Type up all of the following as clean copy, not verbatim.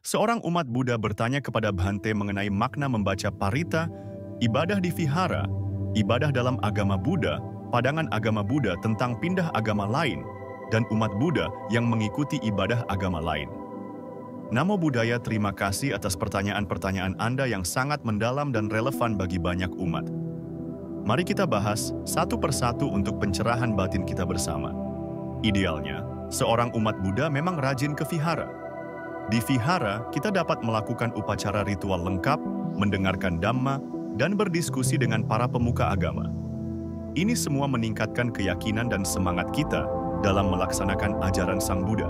Seorang umat Buddha bertanya kepada Bhante mengenai makna membaca parita, ibadah di vihara, ibadah dalam agama Buddha, pandangan agama Buddha tentang pindah agama lain, dan umat Buddha yang mengikuti ibadah agama lain. Namo Buddhaya, terima kasih atas pertanyaan-pertanyaan Anda yang sangat mendalam dan relevan bagi banyak umat. Mari kita bahas satu persatu untuk pencerahan batin kita bersama. Idealnya, seorang umat Buddha memang rajin ke vihara. Di vihara, kita dapat melakukan upacara ritual lengkap, mendengarkan dhamma, dan berdiskusi dengan para pemuka agama. Ini semua meningkatkan keyakinan dan semangat kita dalam melaksanakan ajaran Sang Buddha.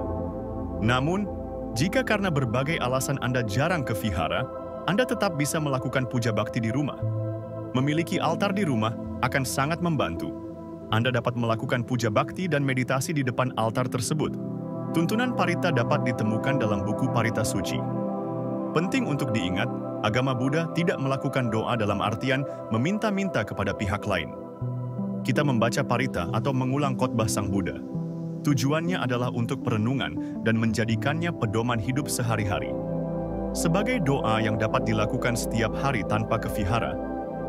Namun, jika karena berbagai alasan Anda jarang ke vihara, Anda tetap bisa melakukan puja bakti di rumah. Memiliki altar di rumah akan sangat membantu. Anda dapat melakukan puja bakti dan meditasi di depan altar tersebut. Tuntunan parita dapat ditemukan dalam buku Parita Suci. Penting untuk diingat, agama Buddha tidak melakukan doa dalam artian meminta-minta kepada pihak lain. Kita membaca parita atau mengulang khotbah Sang Buddha. Tujuannya adalah untuk perenungan dan menjadikannya pedoman hidup sehari-hari. Sebagai doa yang dapat dilakukan setiap hari tanpa ke vihara,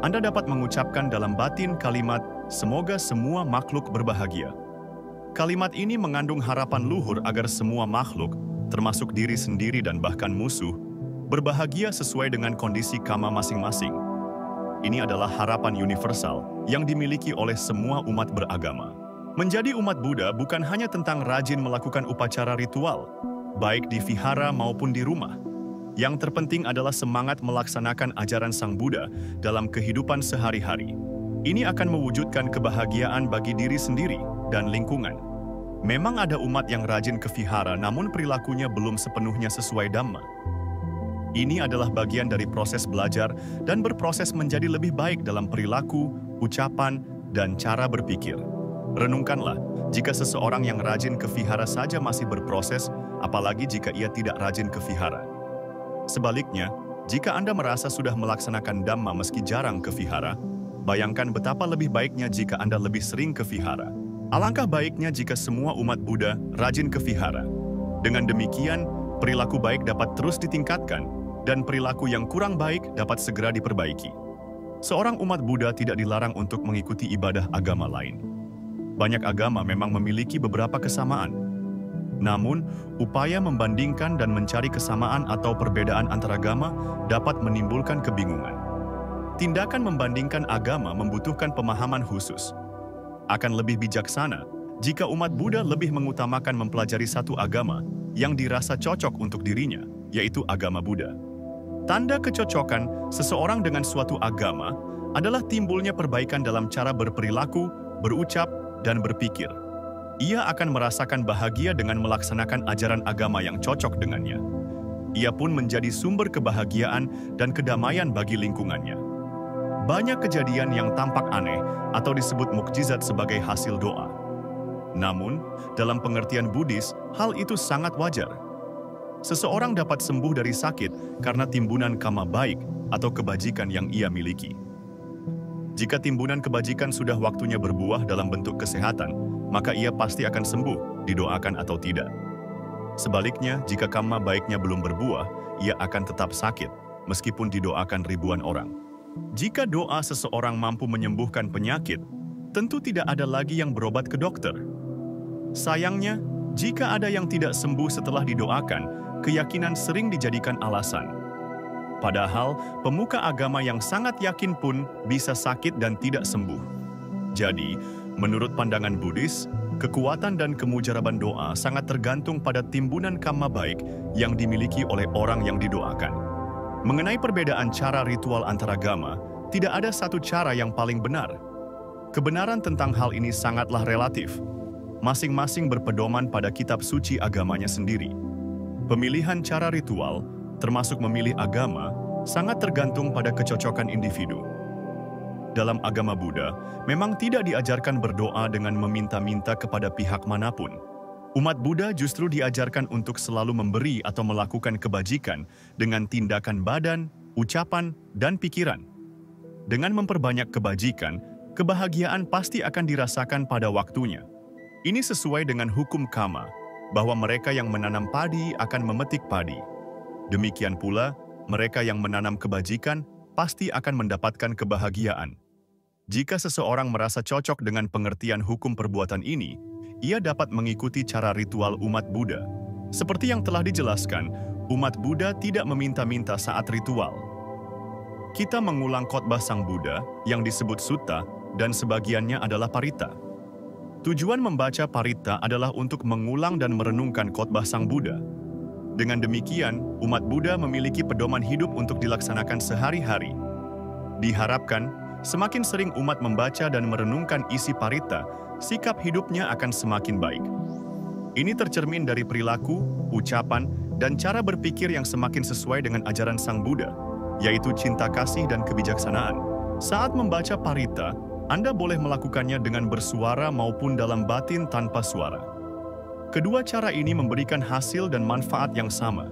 Anda dapat mengucapkan dalam batin kalimat, "Semoga semua makhluk berbahagia." Kalimat ini mengandung harapan luhur agar semua makhluk, termasuk diri sendiri dan bahkan musuh, berbahagia sesuai dengan kondisi karma masing-masing. Ini adalah harapan universal yang dimiliki oleh semua umat beragama. Menjadi umat Buddha bukan hanya tentang rajin melakukan upacara ritual, baik di vihara maupun di rumah. Yang terpenting adalah semangat melaksanakan ajaran Sang Buddha dalam kehidupan sehari-hari. Ini akan mewujudkan kebahagiaan bagi diri sendiri dan lingkungan. Memang ada umat yang rajin ke vihara namun perilakunya belum sepenuhnya sesuai dhamma. Ini adalah bagian dari proses belajar dan berproses menjadi lebih baik dalam perilaku, ucapan, dan cara berpikir. Renungkanlah, jika seseorang yang rajin ke vihara saja masih berproses, apalagi jika ia tidak rajin ke vihara. Sebaliknya, jika Anda merasa sudah melaksanakan dhamma meski jarang ke vihara, bayangkan betapa lebih baiknya jika Anda lebih sering ke vihara. Alangkah baiknya jika semua umat Buddha rajin ke vihara. Dengan demikian, perilaku baik dapat terus ditingkatkan, dan perilaku yang kurang baik dapat segera diperbaiki. Seorang umat Buddha tidak dilarang untuk mengikuti ibadah agama lain. Banyak agama memang memiliki beberapa kesamaan. Namun, upaya membandingkan dan mencari kesamaan atau perbedaan antar agama dapat menimbulkan kebingungan. Tindakan membandingkan agama membutuhkan pemahaman khusus. Akan lebih bijaksana jika umat Buddha lebih mengutamakan mempelajari satu agama yang dirasa cocok untuk dirinya, yaitu agama Buddha. Tanda kecocokan seseorang dengan suatu agama adalah timbulnya perbaikan dalam cara berperilaku, berucap, dan berpikir. Ia akan merasakan bahagia dengan melaksanakan ajaran agama yang cocok dengannya. Ia pun menjadi sumber kebahagiaan dan kedamaian bagi lingkungannya. Banyak kejadian yang tampak aneh atau disebut mukjizat sebagai hasil doa. Namun, dalam pengertian Buddhis, hal itu sangat wajar. Seseorang dapat sembuh dari sakit karena timbunan karma baik atau kebajikan yang ia miliki. Jika timbunan kebajikan sudah waktunya berbuah dalam bentuk kesehatan, maka ia pasti akan sembuh, didoakan atau tidak. Sebaliknya, jika karma baiknya belum berbuah, ia akan tetap sakit, meskipun didoakan ribuan orang. Jika doa seseorang mampu menyembuhkan penyakit, tentu tidak ada lagi yang berobat ke dokter. Sayangnya, jika ada yang tidak sembuh setelah didoakan, keyakinan sering dijadikan alasan. Padahal, pemuka agama yang sangat yakin pun bisa sakit dan tidak sembuh. Jadi, menurut pandangan Buddhis, kekuatan dan kemujaraban doa sangat tergantung pada timbunan karma baik yang dimiliki oleh orang yang didoakan. Mengenai perbedaan cara ritual antaragama, tidak ada satu cara yang paling benar. Kebenaran tentang hal ini sangatlah relatif. Masing-masing berpedoman pada kitab suci agamanya sendiri. Pemilihan cara ritual, termasuk memilih agama, sangat tergantung pada kecocokan individu. Dalam agama Buddha, memang tidak diajarkan berdoa dengan meminta-minta kepada pihak manapun. Umat Buddha justru diajarkan untuk selalu memberi atau melakukan kebajikan dengan tindakan badan, ucapan, dan pikiran. Dengan memperbanyak kebajikan, kebahagiaan pasti akan dirasakan pada waktunya. Ini sesuai dengan hukum karma, bahwa mereka yang menanam padi akan memetik padi. Demikian pula, mereka yang menanam kebajikan pasti akan mendapatkan kebahagiaan. Jika seseorang merasa cocok dengan pengertian hukum perbuatan ini, ia dapat mengikuti cara ritual umat Buddha. Seperti yang telah dijelaskan, umat Buddha tidak meminta-minta saat ritual. Kita mengulang khotbah Sang Buddha yang disebut sutta dan sebagiannya adalah parita. Tujuan membaca parita adalah untuk mengulang dan merenungkan khotbah Sang Buddha. Dengan demikian, umat Buddha memiliki pedoman hidup untuk dilaksanakan sehari-hari. Diharapkan, semakin sering umat membaca dan merenungkan isi parita, sikap hidupnya akan semakin baik. Ini tercermin dari perilaku, ucapan, dan cara berpikir yang semakin sesuai dengan ajaran Sang Buddha, yaitu cinta kasih dan kebijaksanaan. Saat membaca parita, Anda boleh melakukannya dengan bersuara maupun dalam batin tanpa suara. Kedua cara ini memberikan hasil dan manfaat yang sama.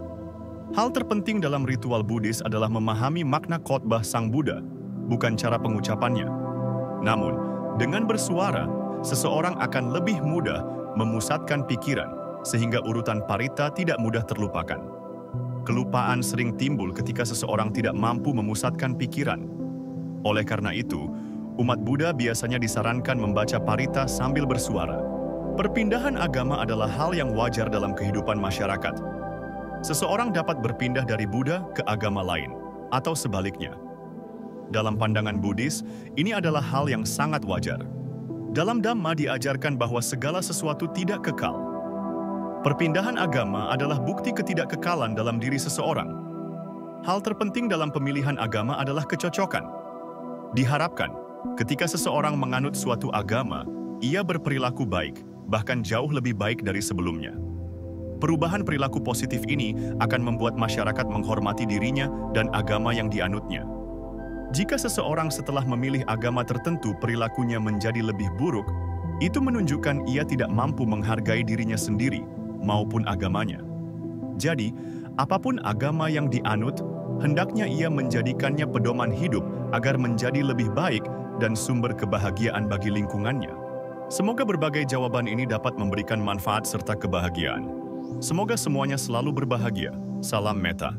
Hal terpenting dalam ritual Buddhis adalah memahami makna khotbah Sang Buddha, bukan cara pengucapannya. Namun, dengan bersuara, seseorang akan lebih mudah memusatkan pikiran, sehingga urutan parita tidak mudah terlupakan. Kelupaan sering timbul ketika seseorang tidak mampu memusatkan pikiran. Oleh karena itu, umat Buddha biasanya disarankan membaca parita sambil bersuara. Perpindahan agama adalah hal yang wajar dalam kehidupan masyarakat. Seseorang dapat berpindah dari Buddha ke agama lain, atau sebaliknya. Dalam pandangan Buddhis, ini adalah hal yang sangat wajar. Dalam Dhamma diajarkan bahwa segala sesuatu tidak kekal. Perpindahan agama adalah bukti ketidakkekalan dalam diri seseorang. Hal terpenting dalam pemilihan agama adalah kecocokan. Diharapkan, ketika seseorang menganut suatu agama, ia berperilaku baik, bahkan jauh lebih baik dari sebelumnya. Perubahan perilaku positif ini akan membuat masyarakat menghormati dirinya dan agama yang dianutnya. Jika seseorang setelah memilih agama tertentu perilakunya menjadi lebih buruk, itu menunjukkan ia tidak mampu menghargai dirinya sendiri maupun agamanya. Jadi, apapun agama yang dianut, hendaknya ia menjadikannya pedoman hidup agar menjadi lebih baik dan sumber kebahagiaan bagi lingkungannya. Semoga berbagai jawaban ini dapat memberikan manfaat serta kebahagiaan. Semoga semuanya selalu berbahagia. Salam Metta.